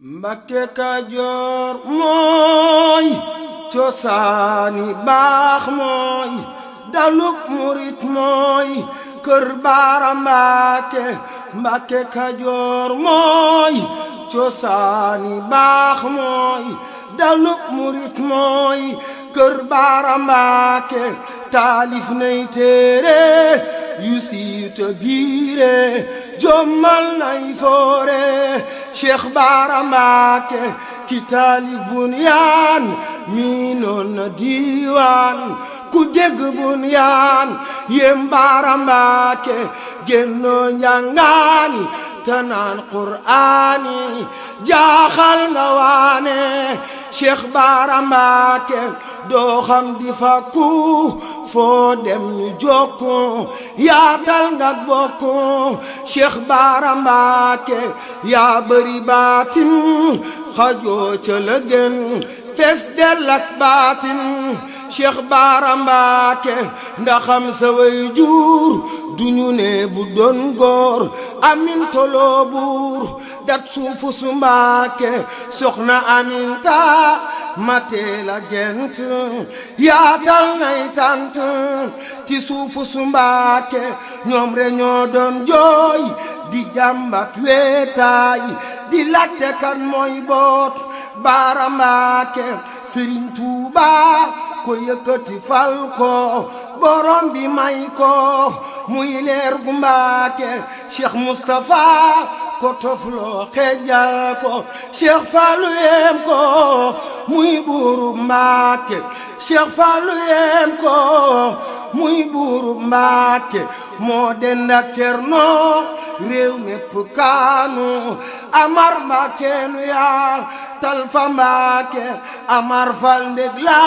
Mbakke Kajoor mooy cosaani baax mooy dalub murit mooy kër Baara Mbàkke. Mbakke Kajoor mooy cosaani baax mooy dalub murit mooy kër Baara Mbàkke. taalif nay téere yu siiw te biire jommal nay foore Cheikh Baara Mbàkke ki taalif Bunyaan miinoon na diiwaan ku dégg Bunyaan yem Baara Mbàkke génnoo njàngaani tanaan Qur'aani jaaxal nga waane Cheikh Baara Mbàkke doo xam di fakku foo dem ñu jokku yaatal nga bokku Cheikh Baara Mbàkke yaa bari baatin xajoo ca la gën fees del ak baatin Cheikh Baara Mbàkke ndaxam sa way jur duñu ne bu doon góor amin toloo buur dat suufu su Mbàkke soxna Aminta mateela gent yaatal nay tant ti suufu su Mbàkke ñoom re ñoo doon jooy di jàmbat weetaay di laajte kan mooy boot Baara Mbàkke Sëriñ Tuuba ko yëkkati fal ko borom bi may ko muy leer gu Mbàkke Cheikh Moustapha ko tofloo xejal ko Cheikh Fallou yem ko muy buuru Mbàkke Cheikh Fallou yem ko muy buuru Mbàkke moo dend ak Cerno réew mépp kaanu Amar Mbàkke nu yaa Talfa Mbàkke Amar Fal ndég la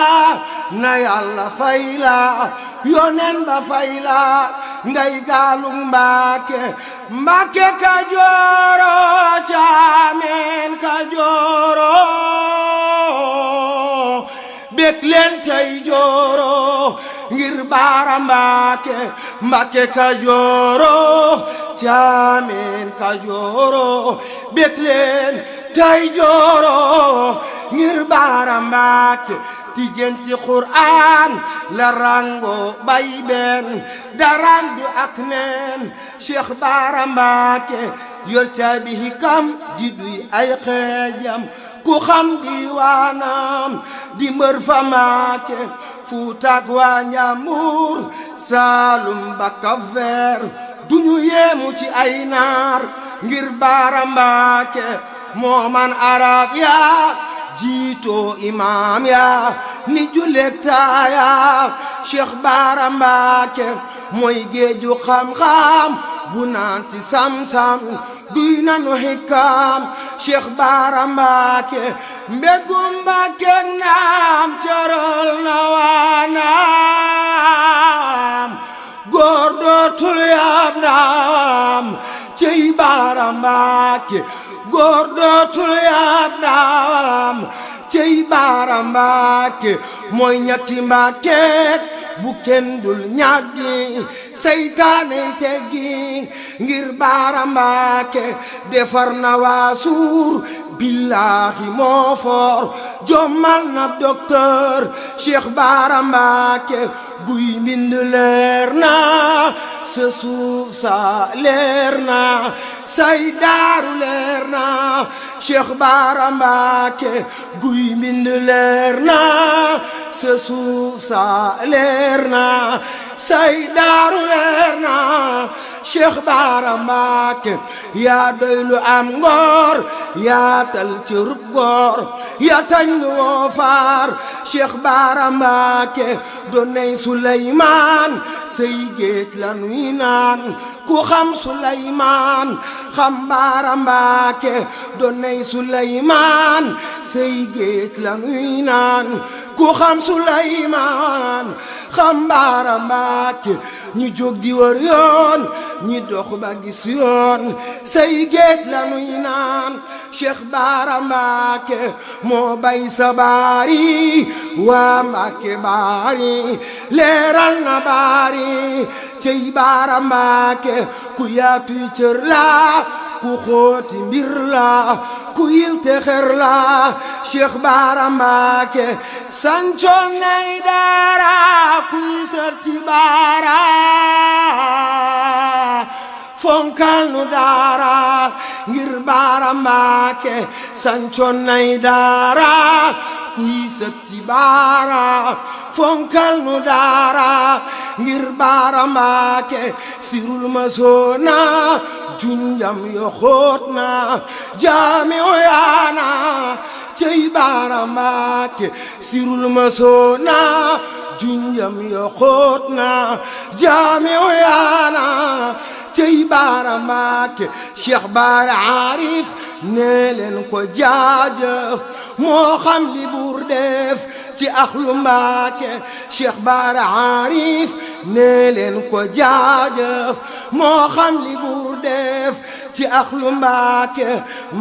na Yàlla fay la yonen ba fay la ngay gaalug Mbàkke Mbàkke Kajooro caameen Kajooro bég leen tey jooro ngir Baara Mbàkke Mbàkke Kajooro caameen Kajooro bég leen tey jooro ngir Baara Mbàkke tijjanti Qur'aan la rango bay benn darandu ak neen Cheikh Baara Mbàkke yor caabi hikam di duy ay xeejam ku xam diiwaanam di mbër fa Mbàkke Fuutaak waa Njambur Saalum ba Cap-Vert duñu yéemu ci ay naar ngir Baara Mbàkke moo man arab yaa jiitoo imaam yaa ni julleek taaya Cheikh Baara Mbàkke mooy géeju xam-xam bu naan ci sam-sam duy nanu hikam Cheikh Baara Mbàkke mbégum Mbàkke naam corol na waanaam góor dootul yaab naam cey Baara Mbàkke góor dootul yaab naam cey Baara Mbàkke mooy ñetti Mbàkke bu kenn dul ñaggi seytaane teggi ngir Baara Mbàkke defar na waa Suur billaahi moo foor jommal na docteur Cheikh Baara Mbàkke guy mbind leer na sa suuf sa leer na say daaru leer na Cheikh Baara Mbàkke guy mbind leer na sa suuf sa leer na say daaru leer na Cheikh Baara Mbàkke yaa doylu am ngor yaatal ci rub góor yaa tañ lu woo faar Cheikh Baara Mbàkke doonay Suleymaan say géej la nuy naan ku xam Suleymaan xam Baara Mbàkke doonay Suleymaan say géej la nuy naan ku xam Suleymaan xam Baara Mbàkke ñu jóg di wër yoon ñi dox ba gis yoon say géej la nuy naan Cheikh Baara Mbàkke moo bay sa baari waa Mbàkke baari leeral na baari cey Baara Mbàkke ku yaatuy cër la ku xóoti mbir la ku yiw te xer la Cheikh Bara Mbacké sancoon nay daara kuy sërti Bara fonkal nu daara ngir Bara Mbacké sancoon nay daara kuy sërti Bara fonkal nu daara ngir Bara Mbacké sirul ma soona junjam yo xóot na jaami oyaana cey Bara Mbacké sirul ma soona junjam yo xóot na jaami oyaana cey Bara Mbacké Cheikh Bara Arif nee leen ko jaajëf moo xam li buur def ci axlu Mbacké Cheikh Bara Arif nee leen ko jaajëf moo xam li buur def ci axlu Mbacké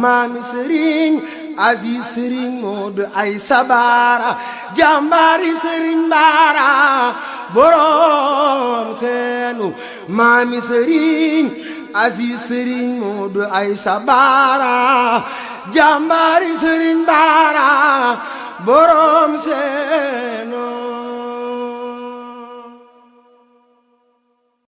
maami Serigne Aziz Serigne Modou Aïssa Bara jàmbaari Serigne Bara borom seenu maami Serigne Aziz Serigne Modou Aïssa Bara jàmbaari Serigne Bara